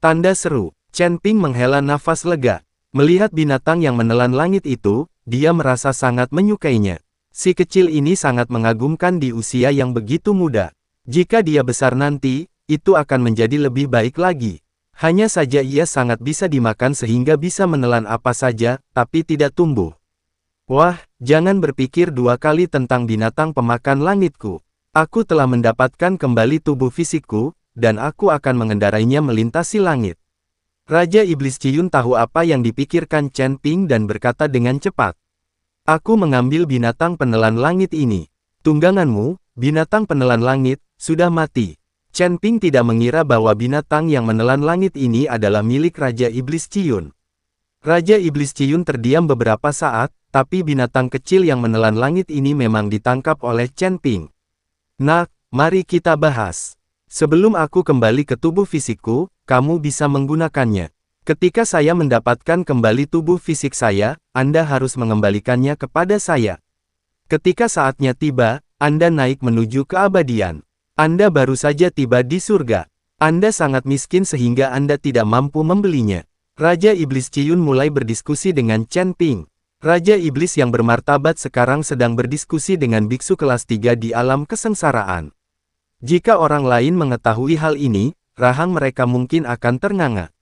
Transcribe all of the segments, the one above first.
Tanda seru. Chen Ping menghela nafas lega. Melihat binatang yang menelan langit itu, dia merasa sangat menyukainya. Si kecil ini sangat mengagumkan di usia yang begitu muda. Jika dia besar nanti, itu akan menjadi lebih baik lagi. Hanya saja ia sangat bisa dimakan sehingga bisa menelan apa saja, tapi tidak tumbuh. Wah, jangan berpikir dua kali tentang binatang pemakan langitku. Aku telah mendapatkan kembali tubuh fisikku, dan aku akan mengendarainya melintasi langit. Raja Iblis Ciyun tahu apa yang dipikirkan Chen Ping dan berkata dengan cepat. Aku mengambil binatang penelan langit ini. Tungganganmu, binatang penelan langit, sudah mati. Chen Ping tidak mengira bahwa binatang yang menelan langit ini adalah milik Raja Iblis Ciyun. Raja Iblis Ciyun terdiam beberapa saat, tapi binatang kecil yang menelan langit ini memang ditangkap oleh Chen Ping. Nak, mari kita bahas. Sebelum aku kembali ke tubuh fisikku, kamu bisa menggunakannya. Ketika saya mendapatkan kembali tubuh fisik saya, Anda harus mengembalikannya kepada saya. Ketika saatnya tiba, Anda naik menuju keabadian. Anda baru saja tiba di surga. Anda sangat miskin sehingga Anda tidak mampu membelinya. Raja Iblis Ciyun mulai berdiskusi dengan Chen Ping. Raja Iblis yang bermartabat sekarang sedang berdiskusi dengan biksu kelas 3 di alam kesengsaraan. Jika orang lain mengetahui hal ini, rahang mereka mungkin akan ternganga.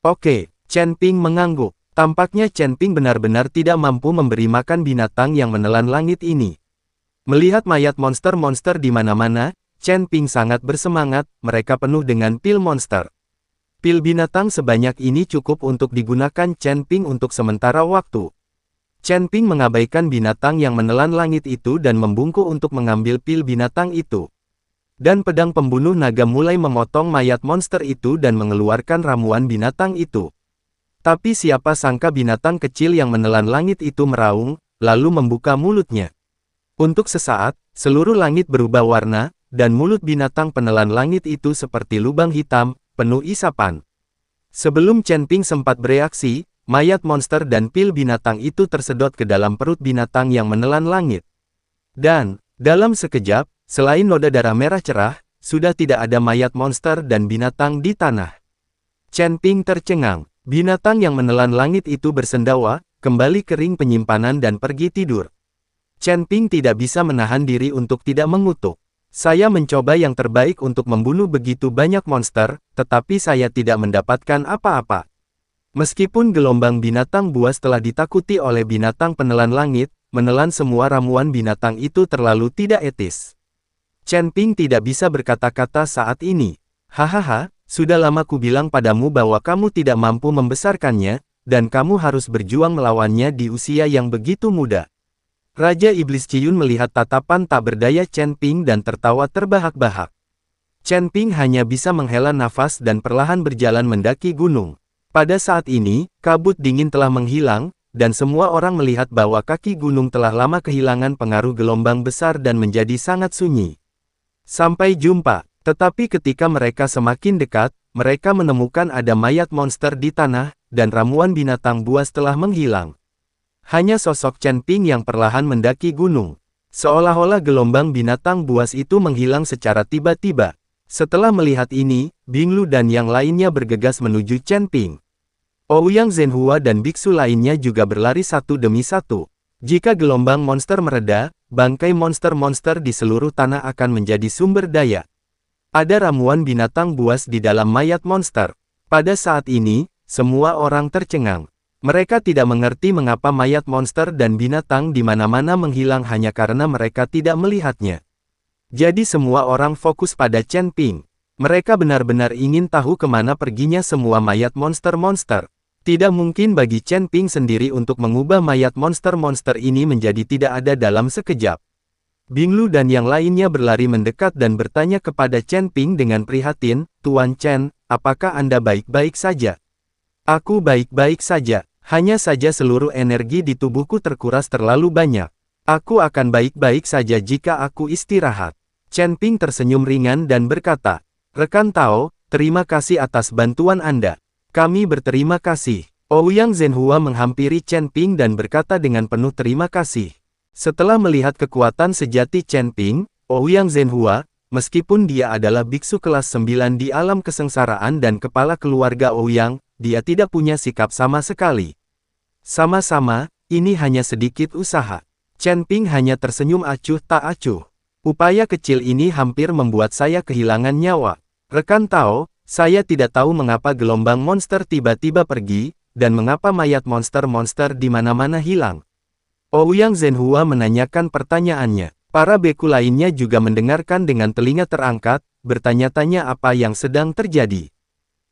Oke, Chen Ping mengangguk. Tampaknya Chen Ping benar-benar tidak mampu memberi makan binatang yang menelan langit ini. Melihat mayat monster-monster di mana-mana, Chen Ping sangat bersemangat, mereka penuh dengan pil monster. Pil binatang sebanyak ini cukup untuk digunakan Chen Ping untuk sementara waktu. Chen Ping mengabaikan binatang yang menelan langit itu dan membungkuk untuk mengambil pil binatang itu. Dan pedang pembunuh naga mulai memotong mayat monster itu dan mengeluarkan ramuan binatang itu. Tapi siapa sangka binatang kecil yang menelan langit itu meraung, lalu membuka mulutnya. Untuk sesaat, seluruh langit berubah warna, dan mulut binatang penelan langit itu seperti lubang hitam, penuh isapan. Sebelum Chen Ping sempat bereaksi, mayat monster dan pil binatang itu tersedot ke dalam perut binatang yang menelan langit. Dan, dalam sekejap, selain noda darah merah cerah, sudah tidak ada mayat monster dan binatang di tanah. Chen Ping tercengang. Binatang yang menelan langit itu bersendawa, kembali kering penyimpanan dan pergi tidur. Chen Ping tidak bisa menahan diri untuk tidak mengutuk. Saya mencoba yang terbaik untuk membunuh begitu banyak monster, tetapi saya tidak mendapatkan apa-apa. Meskipun gelombang binatang buas telah ditakuti oleh binatang penelan langit, menelan semua ramuan binatang itu terlalu tidak etis. Chen Ping tidak bisa berkata-kata saat ini. Hahaha, sudah lama ku bilang padamu bahwa kamu tidak mampu membesarkannya, dan kamu harus berjuang melawannya di usia yang begitu muda. Raja Iblis Ciyun melihat tatapan tak berdaya Chen Ping dan tertawa terbahak-bahak. Chen Ping hanya bisa menghela nafas dan perlahan berjalan mendaki gunung. Pada saat ini, kabut dingin telah menghilang, dan semua orang melihat bahwa kaki gunung telah lama kehilangan pengaruh gelombang besar dan menjadi sangat sunyi. Sampai jumpa. Tetapi ketika mereka semakin dekat, mereka menemukan ada mayat monster di tanah, dan ramuan binatang buas telah menghilang. Hanya sosok Chen Ping yang perlahan mendaki gunung. Seolah-olah gelombang binatang buas itu menghilang secara tiba-tiba. Setelah melihat ini, Binglu dan yang lainnya bergegas menuju Chen Ping. Ouyang Zhenhua dan biksu lainnya juga berlari satu demi satu. Jika gelombang monster mereda, bangkai monster-monster di seluruh tanah akan menjadi sumber daya. Ada ramuan binatang buas di dalam mayat monster. Pada saat ini, semua orang tercengang. Mereka tidak mengerti mengapa mayat monster dan binatang di mana-mana menghilang hanya karena mereka tidak melihatnya. Jadi semua orang fokus pada Chen Ping. Mereka benar-benar ingin tahu kemana perginya semua mayat monster-monster. Tidak mungkin bagi Chen Ping sendiri untuk mengubah mayat monster-monster ini menjadi tidak ada dalam sekejap. Binglu dan yang lainnya berlari mendekat dan bertanya kepada Chen Ping dengan prihatin, Tuan Chen, apakah Anda baik-baik saja? Aku baik-baik saja, hanya saja seluruh energi di tubuhku terkuras terlalu banyak. Aku akan baik-baik saja jika aku istirahat. Chen Ping tersenyum ringan dan berkata, Rekan Tao, terima kasih atas bantuan Anda. Kami berterima kasih. Ouyang Zhenhua menghampiri Chen Ping dan berkata dengan penuh terima kasih. Setelah melihat kekuatan sejati Chen Ping, Ouyang Zhenhua, meskipun dia adalah biksu kelas 9 di alam kesengsaraan dan kepala keluarga Ouyang, dia tidak punya sikap sama sekali. Sama-sama, ini hanya sedikit usaha. Chen Ping hanya tersenyum acuh tak acuh. Upaya kecil ini hampir membuat saya kehilangan nyawa. Rekan Tao, saya tidak tahu mengapa gelombang monster tiba-tiba pergi, dan mengapa mayat monster-monster di mana-mana hilang. Ouyang Zhenhua menanyakan pertanyaannya. Para beku lainnya juga mendengarkan dengan telinga terangkat, bertanya-tanya apa yang sedang terjadi.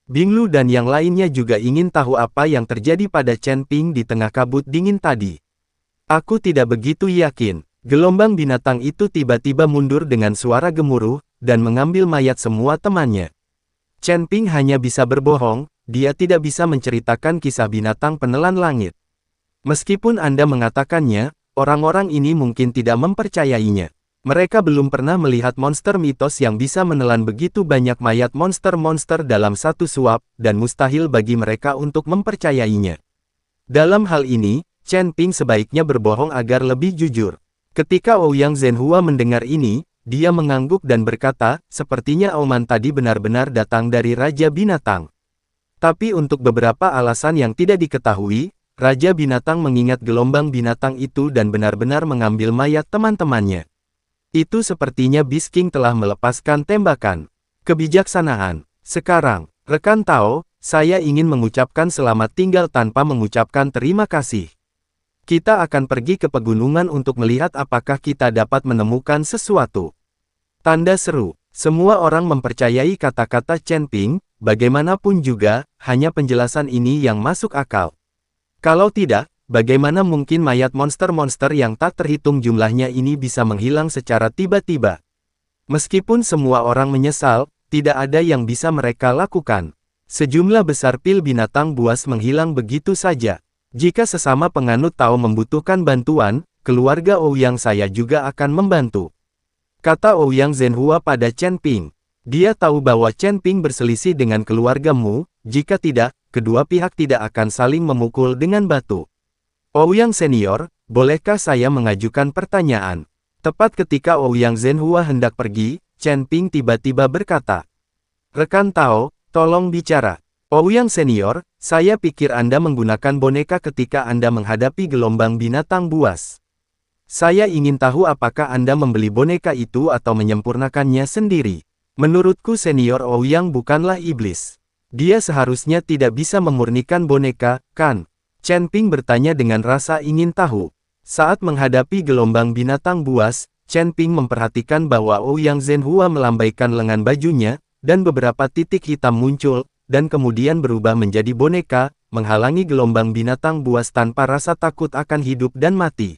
Binglu dan yang lainnya juga ingin tahu apa yang terjadi pada Chen Ping di tengah kabut dingin tadi. Aku tidak begitu yakin. Gelombang binatang itu tiba-tiba mundur dengan suara gemuruh, dan mengambil mayat semua temannya. Chen Ping hanya bisa berbohong, dia tidak bisa menceritakan kisah binatang penelan langit. Meskipun Anda mengatakannya, orang-orang ini mungkin tidak mempercayainya. Mereka belum pernah melihat monster mitos yang bisa menelan begitu banyak mayat monster-monster dalam satu suap, dan mustahil bagi mereka untuk mempercayainya. Dalam hal ini, Chen Ping sebaiknya berbohong agar lebih jujur. Ketika Ouyang Zhenhua mendengar ini, dia mengangguk dan berkata, sepertinya auman tadi benar-benar datang dari Raja Binatang. Tapi untuk beberapa alasan yang tidak diketahui, Raja Binatang mengingat gelombang binatang itu dan benar-benar mengambil mayat teman-temannya. Itu sepertinya Beast King telah melepaskan tembakan. Kebijaksanaan. Sekarang, rekan Tao, saya ingin mengucapkan selamat tinggal tanpa mengucapkan terima kasih. Kita akan pergi ke pegunungan untuk melihat apakah kita dapat menemukan sesuatu. Tanda seru. Semua orang mempercayai kata-kata Chen Ping, bagaimanapun juga, hanya penjelasan ini yang masuk akal. Kalau tidak, bagaimana mungkin mayat monster-monster yang tak terhitung jumlahnya ini bisa menghilang secara tiba-tiba? Meskipun semua orang menyesal, tidak ada yang bisa mereka lakukan. Sejumlah besar pil binatang buas menghilang begitu saja. Jika sesama penganut Tao membutuhkan bantuan, keluarga Ouyang saya juga akan membantu. Kata Ouyang Zhenhua pada Chen Ping. Dia tahu bahwa Chen Ping berselisih dengan keluargamu, jika tidak, kedua pihak tidak akan saling memukul dengan batu. Ouyang Senior, bolehkah saya mengajukan pertanyaan? Tepat ketika Ouyang Zhenhua hendak pergi, Chen Ping tiba-tiba berkata, rekan Tao, tolong bicara. Ouyang Senior, saya pikir Anda menggunakan boneka ketika Anda menghadapi gelombang binatang buas. Saya ingin tahu apakah Anda membeli boneka itu atau menyempurnakannya sendiri. Menurutku Senior Ouyang bukanlah iblis. Dia seharusnya tidak bisa memurnikan boneka, kan? Chen Ping bertanya dengan rasa ingin tahu. Saat menghadapi gelombang binatang buas, Chen Ping memperhatikan bahwa Ouyang Zhenhua melambaikan lengan bajunya, dan beberapa titik hitam muncul, dan kemudian berubah menjadi boneka, menghalangi gelombang binatang buas tanpa rasa takut akan hidup dan mati.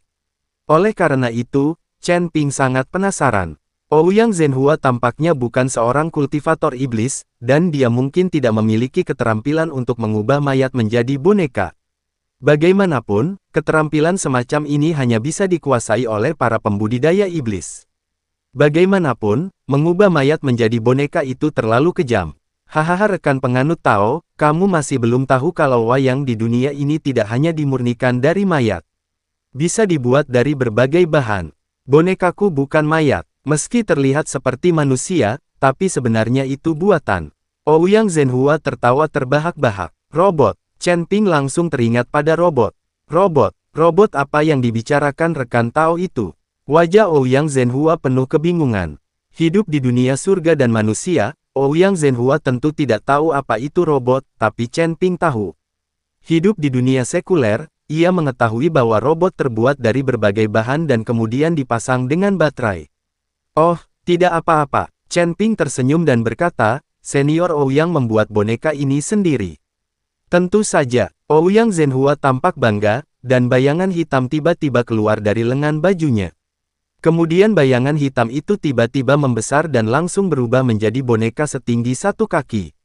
Oleh karena itu, Chen Ping sangat penasaran. Ouyang Zhenhua tampaknya bukan seorang kultivator iblis, dan dia mungkin tidak memiliki keterampilan untuk mengubah mayat menjadi boneka. Bagaimanapun, keterampilan semacam ini hanya bisa dikuasai oleh para pembudidaya iblis. Bagaimanapun, mengubah mayat menjadi boneka itu terlalu kejam. Hahaha rekan penganut Tao, kamu masih belum tahu kalau wayang di dunia ini tidak hanya dimurnikan dari mayat. Bisa dibuat dari berbagai bahan. Bonekaku bukan mayat. Meski terlihat seperti manusia, tapi sebenarnya itu buatan. Ouyang Zhenhua tertawa terbahak-bahak. Robot. Chen Ping langsung teringat pada robot. Robot apa yang dibicarakan rekan Tao itu? Wajah Ouyang Zhenhua penuh kebingungan. Hidup di dunia surga dan manusia, Ouyang Zhenhua tentu tidak tahu apa itu robot, tapi Chen Ping tahu. Hidup di dunia sekuler, ia mengetahui bahwa robot terbuat dari berbagai bahan dan kemudian dipasang dengan baterai. Oh, tidak apa-apa. Chen Ping tersenyum dan berkata, Senior Ouyang membuat boneka ini sendiri. Tentu saja, Ouyang Zhenhua tampak bangga, dan bayangan hitam tiba-tiba keluar dari lengan bajunya. Kemudian bayangan hitam itu tiba-tiba membesar dan langsung berubah menjadi boneka setinggi 1 kaki.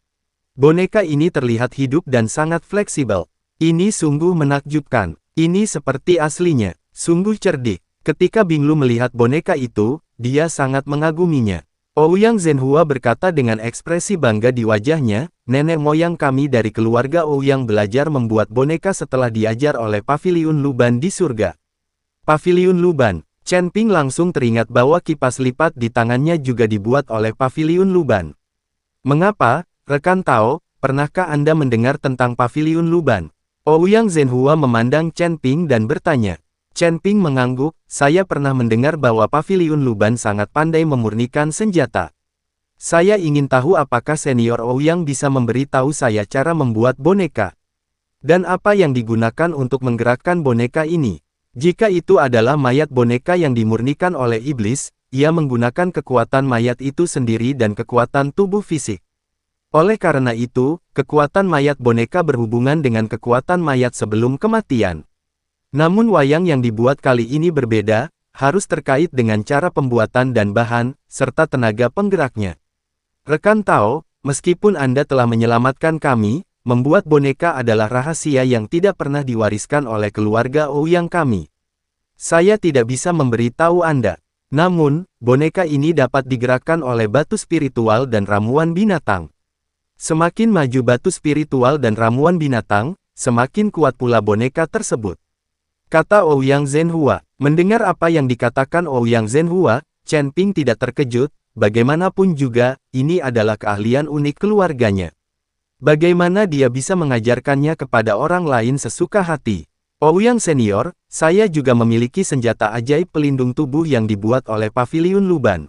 Boneka ini terlihat hidup dan sangat fleksibel. Ini sungguh menakjubkan. Ini seperti aslinya. Sungguh cerdik. Ketika Binglu melihat boneka itu, dia sangat mengaguminya. Ouyang Zhenhua berkata dengan ekspresi bangga di wajahnya, nenek moyang kami dari keluarga Ouyang belajar membuat boneka setelah diajar oleh Paviliun Luban di surga. Paviliun Luban. Chen Ping langsung teringat bahwa kipas lipat di tangannya juga dibuat oleh Paviliun Luban. Mengapa, rekan Tao, pernahkah Anda mendengar tentang Paviliun Luban? Ouyang Zhenhua memandang Chen Ping dan bertanya. Chen Ping mengangguk, saya pernah mendengar bahwa Paviliun Luban sangat pandai memurnikan senjata. Saya ingin tahu apakah senior Ouyang bisa memberi tahu saya cara membuat boneka. Dan apa yang digunakan untuk menggerakkan boneka ini? Jika itu adalah mayat boneka yang dimurnikan oleh iblis, ia menggunakan kekuatan mayat itu sendiri dan kekuatan tubuh fisik. Oleh karena itu, kekuatan mayat boneka berhubungan dengan kekuatan mayat sebelum kematian. Namun wayang yang dibuat kali ini berbeda, harus terkait dengan cara pembuatan dan bahan, serta tenaga penggeraknya. Rekan Tao, meskipun Anda telah menyelamatkan kami, membuat boneka adalah rahasia yang tidak pernah diwariskan oleh keluarga Ouyang kami. Saya tidak bisa memberitahu Anda. Namun, boneka ini dapat digerakkan oleh batu spiritual dan ramuan binatang. Semakin maju batu spiritual dan ramuan binatang, semakin kuat pula boneka tersebut. Kata Ouyang Zhenhua. Mendengar apa yang dikatakan Ouyang Zhenhua, Chen Ping tidak terkejut. Bagaimanapun juga, ini adalah keahlian unik keluarganya. Bagaimana dia bisa mengajarkannya kepada orang lain sesuka hati? Ouyang Senior, saya juga memiliki senjata ajaib pelindung tubuh yang dibuat oleh Paviliun Luban.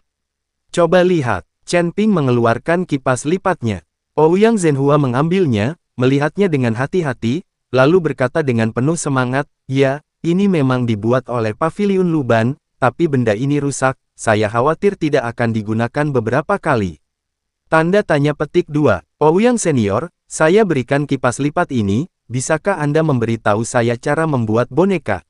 Coba lihat, Chen Ping mengeluarkan kipas lipatnya. Ouyang Zhenhua mengambilnya, melihatnya dengan hati-hati, lalu berkata dengan penuh semangat, ya, ini memang dibuat oleh Paviliun Luban, tapi benda ini rusak. Saya khawatir tidak akan digunakan beberapa kali. Tanda tanya petik 2. Ouyang Senior, saya berikan kipas lipat ini, bisakah Anda memberitahu saya cara membuat boneka?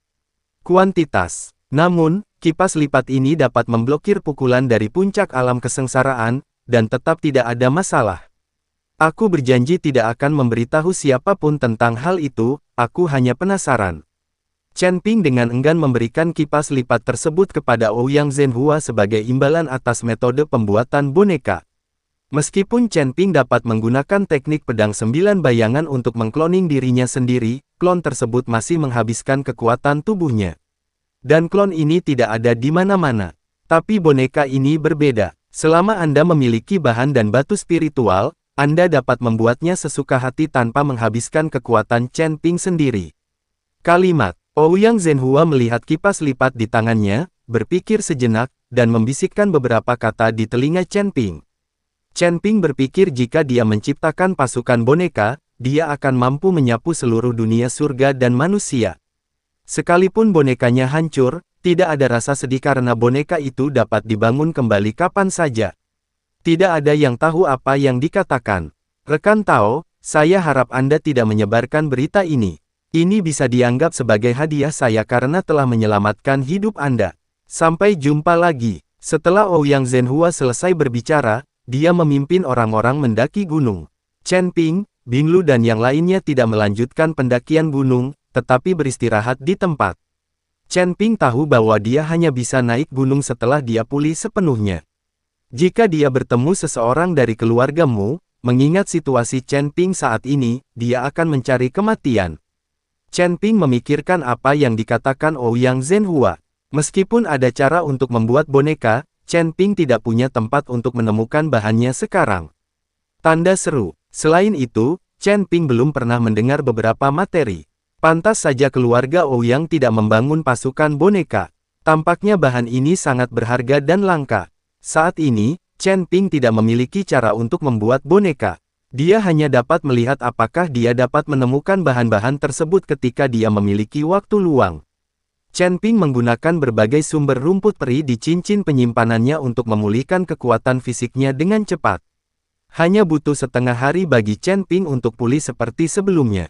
Kuantitas. Namun, kipas lipat ini dapat memblokir pukulan dari puncak alam kesengsaraan, dan tetap tidak ada masalah. Aku berjanji tidak akan memberitahu siapapun tentang hal itu, aku hanya penasaran. Chen Ping dengan enggan memberikan kipas lipat tersebut kepada Ouyang Zhenhua sebagai imbalan atas metode pembuatan boneka. Meskipun Chen Ping dapat menggunakan teknik pedang 9 bayangan untuk mengkloning dirinya sendiri, klon tersebut masih menghabiskan kekuatan tubuhnya. Dan klon ini tidak ada di mana-mana. Tapi boneka ini berbeda. Selama Anda memiliki bahan dan batu spiritual, Anda dapat membuatnya sesuka hati tanpa menghabiskan kekuatan Chen Ping sendiri. Kalimat. Ouyang Zhenhua melihat kipas lipat di tangannya, berpikir sejenak, dan membisikkan beberapa kata di telinga Chen Ping. Chen Ping berpikir jika dia menciptakan pasukan boneka, dia akan mampu menyapu seluruh dunia surga dan manusia. Sekalipun bonekanya hancur, tidak ada rasa sedih karena boneka itu dapat dibangun kembali kapan saja. Tidak ada yang tahu apa yang dikatakan. Rekan Tao, saya harap Anda tidak menyebarkan berita ini. Ini bisa dianggap sebagai hadiah saya karena telah menyelamatkan hidup Anda. Sampai jumpa lagi. Setelah Ouyang Zhenhua selesai berbicara, dia memimpin orang-orang mendaki gunung. Chen Ping, Bing Lu dan yang lainnya tidak melanjutkan pendakian gunung, tetapi beristirahat di tempat. Chen Ping tahu bahwa dia hanya bisa naik gunung setelah dia pulih sepenuhnya. Jika dia bertemu seseorang dari keluargamu, mengingat situasi Chen Ping saat ini, dia akan mencari kematian. Chen Ping memikirkan apa yang dikatakan Ouyang Zhenhua. Meskipun ada cara untuk membuat boneka, Chen Ping tidak punya tempat untuk menemukan bahannya sekarang. Tanda seru. Selain itu, Chen Ping belum pernah mendengar beberapa materi. Pantas saja keluarga Ouyang tidak membangun pasukan boneka. Tampaknya bahan ini sangat berharga dan langka. Saat ini, Chen Ping tidak memiliki cara untuk membuat boneka. Dia hanya dapat melihat apakah dia dapat menemukan bahan-bahan tersebut ketika dia memiliki waktu luang. Chen Ping menggunakan berbagai sumber rumput peri di cincin penyimpanannya untuk memulihkan kekuatan fisiknya dengan cepat. Hanya butuh setengah hari bagi Chen Ping untuk pulih seperti sebelumnya.